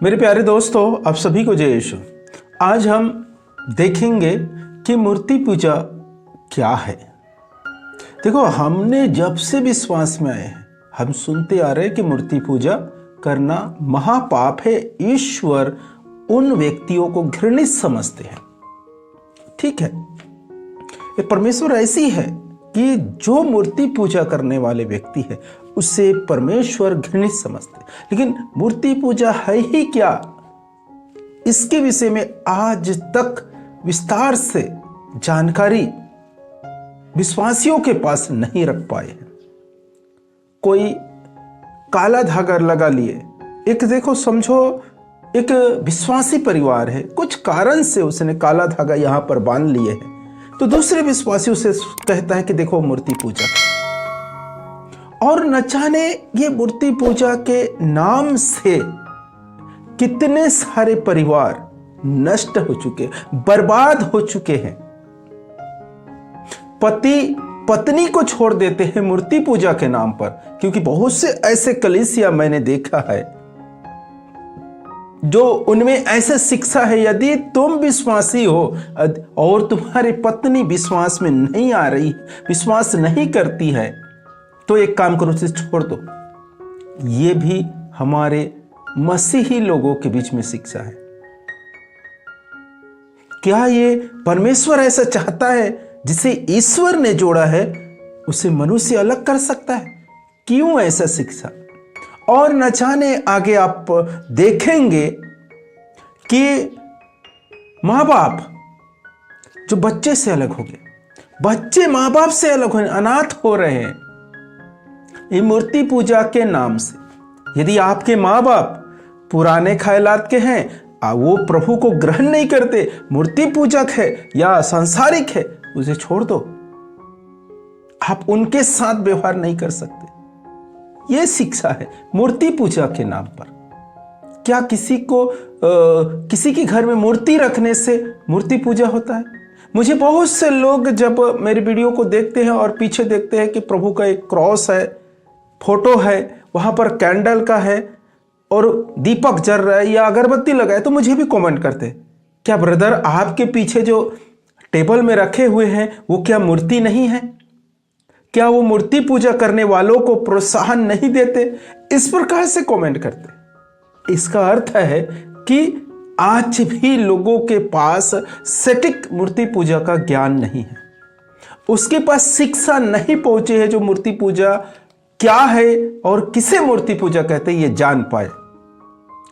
मेरे प्यारे दोस्तों, आप सभी को जय यीशु। आज हम देखेंगे कि मूर्ति पूजा क्या है। देखो, हमने जब से विश्वास में आए हैं हम सुनते आ रहे हैं कि मूर्ति पूजा करना महापाप है। ईश्वर उन व्यक्तियों को घृणित समझते हैं। ठीक है, ये परमेश्वर ऐसी है कि जो मूर्ति पूजा करने वाले व्यक्ति है उसे परमेश्वर घृणित समझते। लेकिन मूर्ति पूजा है ही क्या, इसके विषय में आज तक विस्तार से जानकारी विश्वासियों के पास नहीं रख पाए हैं। कोई काला धागा लगा लिए, एक देखो समझो एक विश्वासी परिवार है, कुछ कारण से उसने काला धागा यहां पर बांध लिए है, तो दूसरे विश्वासी उसे कहता है कि देखो मूर्ति पूजा, और न जाने ये मूर्ति पूजा के नाम से कितने सारे परिवार नष्ट हो चुके, बर्बाद हो चुके हैं। पति पत्नी को छोड़ देते हैं मूर्ति पूजा के नाम पर, क्योंकि बहुत से ऐसे कलीसिया मैंने देखा है जो उनमें ऐसे शिक्षा है, यदि तुम विश्वासी हो और तुम्हारी पत्नी विश्वास में नहीं आ रही, विश्वास नहीं करती है, तो एक काम करो, उसे छोड़ दो। ये भी हमारे मसीही लोगों के बीच में शिक्षा है। क्या ये परमेश्वर ऐसा चाहता है? जिसे ईश्वर ने जोड़ा है उसे मनुष्य अलग कर सकता है? क्यों ऐसा शिक्षा? और न जाने आगे आप देखेंगे कि माँ बाप जो बच्चे से अलग हो गए, बच्चे माँ बाप से अलग हो, अनाथ हो रहे हैं ये मूर्ति पूजा के नाम से। यदि आपके माँ बाप पुराने ख्यालात के हैं, वो प्रभु को ग्रहण नहीं करते, मूर्ति पूजक है या सांसारिक है, उसे छोड़ दो। आप उनके साथ व्यवहार नहीं कर सकते। यह शिक्षा है मूर्ति पूजा के नाम पर। क्या किसी के घर में मूर्ति रखने से मूर्ति पूजा होता है? मुझे बहुत से लोग जब मेरी वीडियो को देखते हैं और पीछे देखते हैं कि प्रभु का एक क्रॉस है, फोटो है, वहां पर कैंडल का है और दीपक जल रहा है या अगरबत्ती लगा है, तो मुझे भी कमेंट करते हैं, क्या ब्रदर आपके पीछे जो टेबल में रखे हुए हैं वो क्या मूर्ति नहीं है? क्या वो मूर्ति पूजा करने वालों को प्रोत्साहन नहीं देते? इस प्रकार से कमेंट करते। इसका अर्थ है कि आज भी लोगों के पास सटीक मूर्ति पूजा का ज्ञान नहीं है, उसके पास शिक्षा नहीं पहुंचे है जो मूर्ति पूजा क्या है और किसे मूर्ति पूजा कहते हैं ये जान पाए।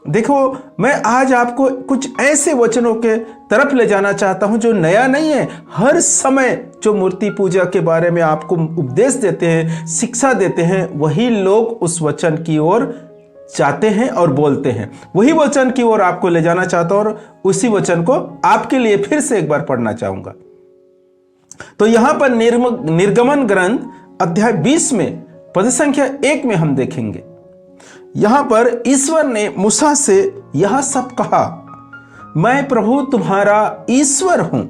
देखो, मैं आज आपको कुछ ऐसे वचनों के तरफ ले जाना चाहता हूं जो नया नहीं है। हर समय जो मूर्ति पूजा के बारे में आपको उपदेश देते हैं, शिक्षा देते हैं, वही लोग उस वचन की ओर जाते हैं और बोलते हैं। वही वचन की ओर आपको ले जाना चाहता हूं और उसी वचन को आपके लिए फिर से एक बार पढ़ना चाहूंगा। तो यहां पर निर्गमन ग्रंथ अध्याय 20 में पद संख्या 1 में हम देखेंगे, यहां पर ईश्वर ने मूसा से यह सब कहा, मैं प्रभु तुम्हारा ईश्वर हूं,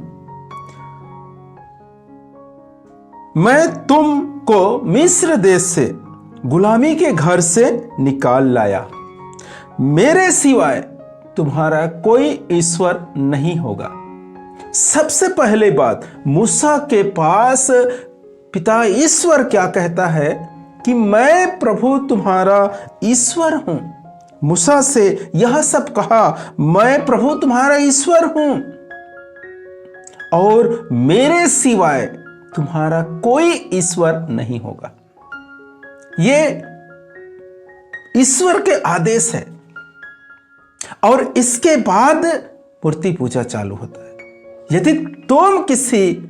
मैं तुमको मिस्र देश से गुलामी के घर से निकाल लाया, मेरे सिवाय तुम्हारा कोई ईश्वर नहीं होगा। सबसे पहले बात, मूसा के पास पिता ईश्वर क्या कहता है कि मैं प्रभु तुम्हारा ईश्वर हूं। मूसा से यह सब कहा, मैं प्रभु तुम्हारा ईश्वर हूं और मेरे सिवाय तुम्हारा कोई ईश्वर नहीं होगा। ये ईश्वर के आदेश है और इसके बाद मूर्ति पूजा चालू होता है। यदि तुम किसी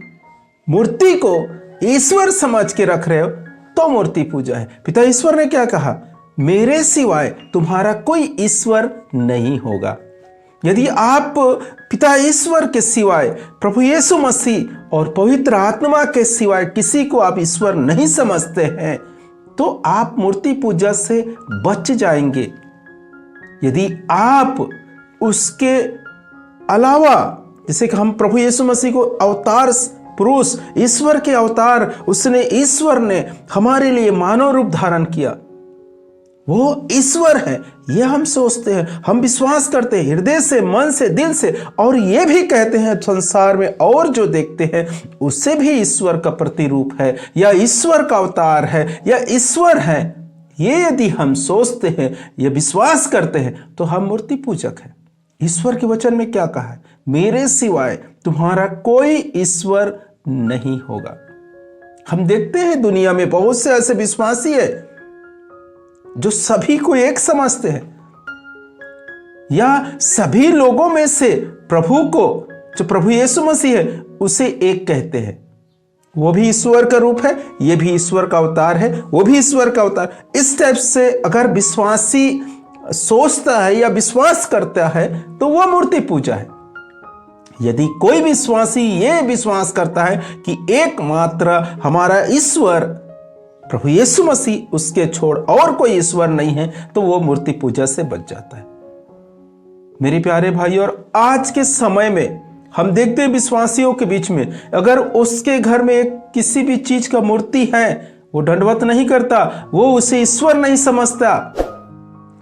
मूर्ति को ईश्वर समझ के रख रहे हो तो मूर्ति पूजा है। पिता ईश्वर ने क्या कहा? मेरे सिवाय तुम्हारा कोई ईश्वर नहीं होगा। यदि आप पिता ईश्वर के सिवाय, प्रभु यीशु मसीह और पवित्र आत्मा के सिवाय किसी को आप ईश्वर नहीं समझते हैं तो आप मूर्ति पूजा से बच जाएंगे। यदि आप उसके अलावा, जैसे कि हम प्रभु यीशु मसीह को अवतार पुरुष, ईश्वर के अवतार, उसने ईश्वर ने हमारे लिए मानव रूप धारण किया, वो ईश्वर है, ये हम सोचते हैं, हम विश्वास करते हैं हृदय से, मन से, दिल से, और ये भी कहते हैं संसार में और जो देखते हैं उससे भी ईश्वर का प्रतिरूप है या ईश्वर का अवतार है या ईश्वर है। ये यदि हम सोचते हैं, ये विश्वास करते हैं, तो हम मूर्ति पूजक हैं। ईश्वर के वचन में क्या कहा है? मेरे सिवाय तुम्हारा कोई ईश्वर नहीं होगा। हम देखते हैं दुनिया में बहुत से ऐसे विश्वासी है जो सभी को एक समझते हैं, या सभी लोगों में से प्रभु को, जो प्रभु यीशु मसीह है, उसे एक कहते हैं। वो भी ईश्वर का रूप है, ये भी ईश्वर का अवतार है, वो भी ईश्वर का अवतार। इस टाइप से अगर विश्वासी सोचता है या विश्वास करता है तो वह मूर्ति पूजा है। यदि कोई विश्वासी ये विश्वास करता है कि एकमात्र हमारा ईश्वर प्रभु यीशु मसीह, उसके छोड़ और कोई ईश्वर नहीं है, तो वो मूर्ति पूजा से बच जाता है। मेरे प्यारे भाई, और आज के समय में हम देखते हैं विश्वासियों के बीच में अगर उसके घर में एक किसी भी चीज का मूर्ति है, वो दंडवत नहीं करता, वो उसे ईश्वर नहीं समझता,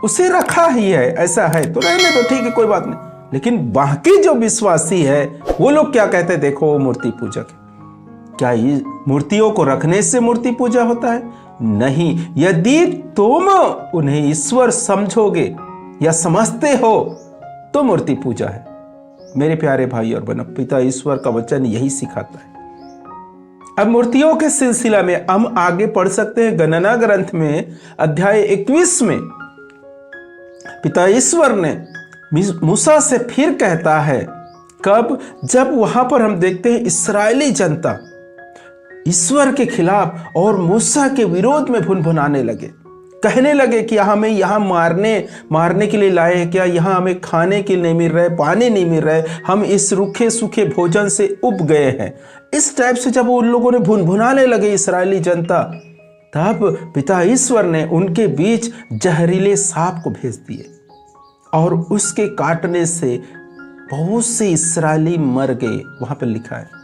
उसे रखा ही है, ऐसा है तो रहने दो, ठीक है, कोई बात नहीं। लेकिन बाकी जो विश्वासी है वो लोग क्या कहते हैं? देखो, वो मूर्ति पूजक है। क्या ये मूर्तियों को रखने से मूर्ति पूजा होता है? नहीं। यदि तुम उन्हें ईश्वर समझोगे या समझते हो तो मूर्ति पूजा है। मेरे प्यारे भाई और बहनों, पिता ईश्वर का वचन यही सिखाता है। अब मूर्तियों के सिलसिला में हम आगे पढ़ सकते हैं। गणना ग्रंथ में अध्याय 21 में पिता ईश्वर ने मूसा से फिर कहता है, कब? जब वहां पर हम देखते हैं इस्राएली जनता ईश्वर के खिलाफ और मूसा के विरोध में भुनभुनाने लगे, कहने लगे कि हमें यहाँ मारने के लिए लाए हैं क्या? यहाँ हमें खाने के लिए नहीं मिल रहा है, पानी नहीं मिल रहा है, हम इस रूखे सूखे भोजन से उब गए हैं। इस टाइप से जब उन लोगों ने भुनभुनाने लगे इस्राएली जनता, तब पिता ईश्वर ने उनके बीच जहरीले सांप को भेज दिए और उसके काटने से बहुत से इस्राएली मर गए, वहां पर लिखा है।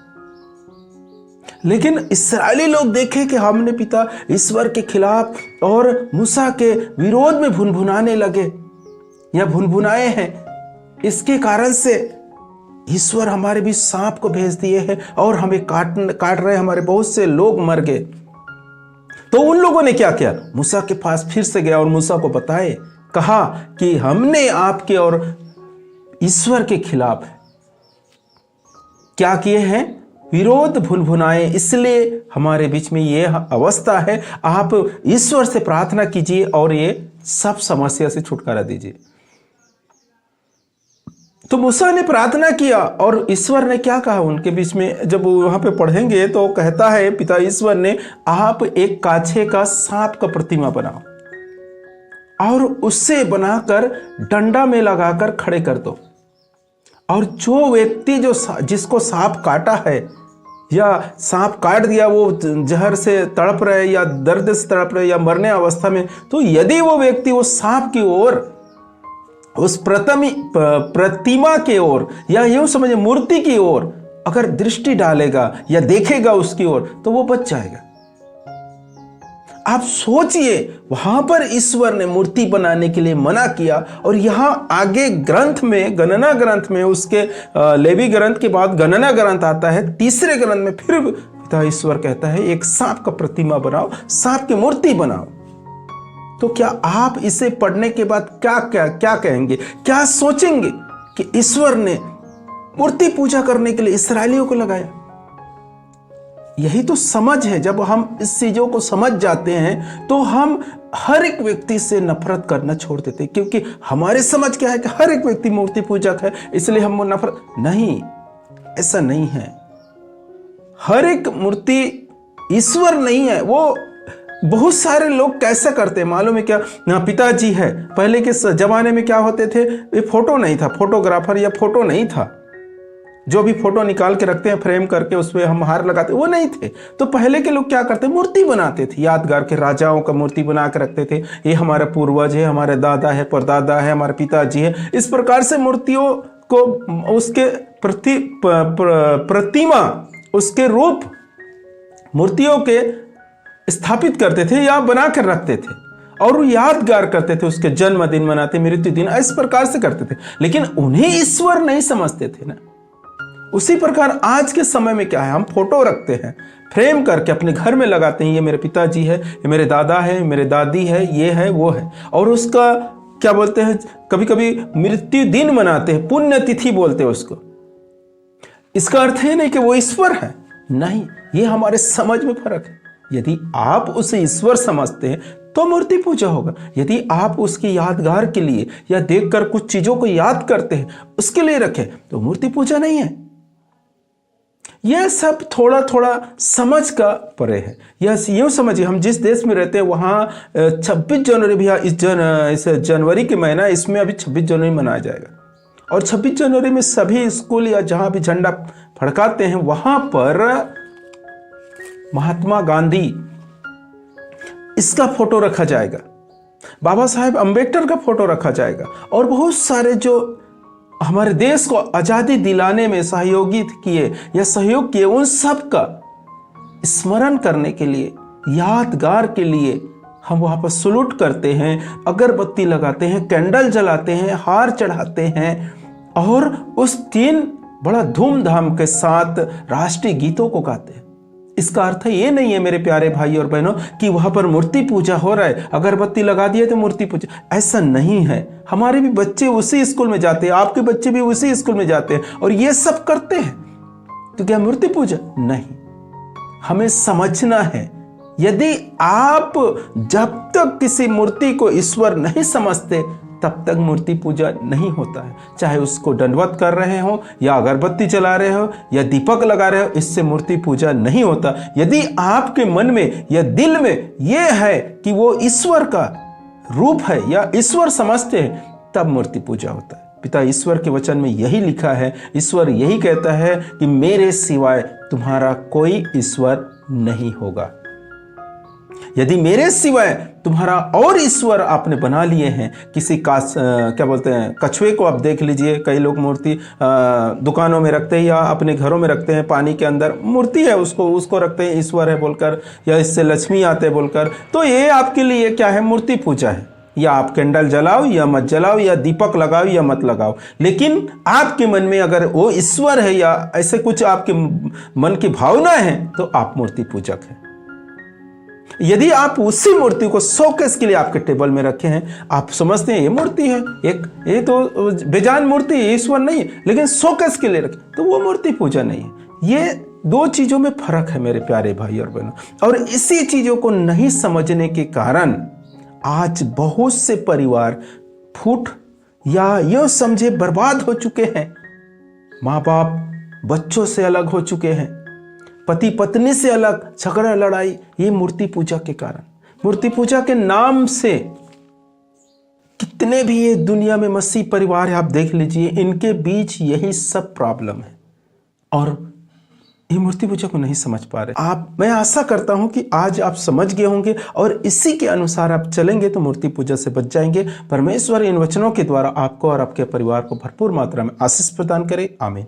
लेकिन इस्राएली लोग देखे कि हमने पिता ईश्वर के खिलाफ और मूसा के विरोध में भुनभुनाने लगे या भुनभुनाए हैं, इसके कारण से ईश्वर हमारे बीच सांप को भेज दिए हैं और हमें काट रहे, हमारे बहुत से लोग मर गए। तो उन लोगों ने क्या किया? मूसा के पास फिर से गया और मूसा को बताए, कहा कि हमने आपके और ईश्वर के खिलाफ क्या किए हैं? विरोध भुनभुनाए, इसलिए हमारे बीच में ये अवस्था है। आप ईश्वर से प्रार्थना कीजिए और ये सब समस्या से छुटकारा दीजिए। तो मूसा ने प्रार्थना किया और ईश्वर ने क्या कहा उनके बीच में? जब वहां पे पढ़ेंगे तो कहता है पिता ईश्वर ने, आप एक काछे का सांप का प्रतिमा बनाओ और उससे बनाकर डंडा में लगाकर खड़े कर दो, और जो व्यक्ति जिसको सांप काटा है या सांप काट दिया, वो जहर से तड़प रहे या दर्द से तड़प रहे या मरने अवस्था में, तो यदि वो व्यक्ति वो सांप की ओर, उस प्रतिमा के ओर, या यूं समझे मूर्ति की ओर अगर दृष्टि डालेगा या देखेगा उसकी ओर, तो वो बच जाएगा। आप सोचिए, वहां पर ईश्वर ने मूर्ति बनाने के लिए मना किया, और यहां आगे ग्रंथ में, गणना ग्रंथ में, उसके लेवी ग्रंथ के बाद गणना ग्रंथ आता है, तीसरे ग्रंथ में फिर पिता ईश्वर कहता है एक सांप का प्रतिमा बनाओ, सांप की मूर्ति बनाओ। तो क्या आप इसे पढ़ने के बाद क्या कहेंगे, क्या सोचेंगे कि ईश्वर ने मूर्ति पूजा करने के लिए इस्राएलियों को लगाया? यही तो समझ है। जब हम इस चीजों को समझ जाते हैं तो हम हर एक व्यक्ति से नफरत करना छोड़ देते हैं, क्योंकि हमारे समझ क्या है कि हर एक व्यक्ति मूर्ति पूजक है, इसलिए हम नफरत नहीं, ऐसा नहीं है। हर एक मूर्ति ईश्वर नहीं है। वो बहुत सारे लोग कैसे करते हैं मालूम है क्या? पिताजी है, पहले के जमाने में क्या होते थे, ये फोटो नहीं था, फोटोग्राफर या फोटो नहीं था, जो भी फोटो निकाल के रखते हैं फ्रेम करके उस पर हम हार लगाते, वो नहीं थे। तो पहले के लोग क्या करते, मूर्ति बनाते थे, यादगार के राजाओं का मूर्ति बना के रखते थे, ये हमारा पूर्वज है, हमारे दादा है, परदादा है, हमारे पिताजी है। इस प्रकार से मूर्तियों को उसके प्रतिमा, उसके रूप मूर्तियों के स्थापित करते थे या बना कर रखते थे। और वो यादगार करते थे, उसके जन्मदिन मनाते, मृत्यु दिन, इस प्रकार से करते थे, लेकिन उन्हें ईश्वर नहीं समझते थे ना। उसी प्रकार आज के समय में क्या है, हम फोटो रखते हैं, फ्रेम करके अपने घर में लगाते हैं, ये मेरे पिताजी है, ये मेरे दादा है, मेरे दादी है, ये है वो है, और उसका क्या बोलते हैं, कभी कभी मृत्यु दिन मनाते हैं, पुण्य तिथि बोलते हैं उसको। इसका अर्थ है नहीं कि वो ईश्वर है, नहीं, ये हमारे समझ में फर्क है। यदि आप उसे ईश्वर समझते हैं तो मूर्ति पूजा होगा। यदि आप उसकी यादगार के लिए या देखकर कुछ चीजों को याद करते हैं उसके लिए रखें तो मूर्ति पूजा नहीं है। यह सब थोड़ा थोड़ा समझ का परे है। यह यूँ समझिए, हम जिस देश में रहते हैं वहाँ 26 जनवरी भी, इस जनवरी के महीना, इसमें अभी 26 जनवरी मनाया जाएगा, और 26 जनवरी में सभी स्कूल या जहाँ भी झंडा फड़काते हैं वहाँ पर महात्मा गांधी इसका फोटो रखा जाएगा, बाबा साहेब अंबेडकर का फोटो रखा जाएगा, और बहुत सारे जो हमारे देश को आज़ादी दिलाने में सहयोगी किए या सहयोग किए, उन सब का स्मरण करने के लिए, यादगार के लिए हम वहाँ पर सलूट करते हैं, अगरबत्ती लगाते हैं, कैंडल जलाते हैं, हार चढ़ाते हैं, और उस दिन बड़ा धूमधाम के साथ राष्ट्रीय गीतों को गाते हैं। इसका अर्थ ये नहीं है मेरे प्यारे भाई और बहनों कि वहाँ पर मूर्ति पूजा हो रहा है, अगरबत्ती लगा दिए तो मूर्ति पूजा, ऐसा नहीं है। हमारे भी बच्चे उसी स्कूल में जाते हैं, आपके बच्चे भी उसी स्कूल में जाते हैं और ये सब करते हैं, तो क्या मूर्ति पूजा? नहीं। हमें समझना है, यदि आप जब तक किसी मूर्ति को ईश्वर नहीं समझते तब तक मूर्ति पूजा नहीं होता है। चाहे उसको दंडवत कर रहे हो या अगरबत्ती जला रहे हो या दीपक लगा रहे हो, इससे मूर्ति पूजा नहीं होता। यदि आपके मन में या दिल में यह है कि वो ईश्वर का रूप है या ईश्वर समझते हैं, तब मूर्ति पूजा होता है। पिता ईश्वर के वचन में यही लिखा है, ईश्वर यही कहता है कि मेरे सिवाय तुम्हारा कोई ईश्वर नहीं होगा। यदि मेरे सिवाय तुम्हारा और ईश्वर आपने बना लिए हैं, किसी का क्या बोलते हैं, कछुए को आप देख लीजिए, कई लोग मूर्ति दुकानों में रखते हैं या अपने घरों में रखते हैं, पानी के अंदर मूर्ति है, उसको रखते हैं ईश्वर है बोलकर, या इससे लक्ष्मी आते बोलकर, तो ये आपके लिए क्या है, मूर्ति पूजा है। या आप कैंडल जलाओ या मत जलाओ, या दीपक लगाओ या मत लगाओ, लेकिन आपके मन में अगर वो ईश्वर है या ऐसे कुछ आपके मन की भावना है तो आप मूर्ति पूजक हैं। यदि आप उसी मूर्ति को शोकेस के लिए आपके टेबल में रखे हैं, आप समझते हैं ये मूर्ति है, ये तो बेजान मूर्ति है, ईश्वर नहीं है, लेकिन शोकेस के लिए रखे, तो वो मूर्ति पूजा नहीं है। ये दो चीजों में फर्क है मेरे प्यारे भाई और बहनों, और इसी चीजों को नहीं समझने के कारण आज बहुत से परिवार फूट या यूं समझे बर्बाद हो चुके हैं। माँ बाप बच्चों से अलग हो चुके हैं, पति पत्नी से अलग, झगड़ा लड़ाई, ये मूर्ति पूजा के कारण। मूर्ति पूजा के नाम से कितने भी ये दुनिया में मसीह परिवार है, आप देख लीजिए, इनके बीच यही सब प्रॉब्लम है, और ये मूर्ति पूजा को नहीं समझ पा रहे। मैं आशा करता हूं कि आज आप समझ गए होंगे और इसी के अनुसार आप चलेंगे तो मूर्ति पूजा से बच जाएंगे। परमेश्वर इन वचनों के द्वारा आपको और आपके परिवार को भरपूर मात्रा में आशीष प्रदान करे। आमीन।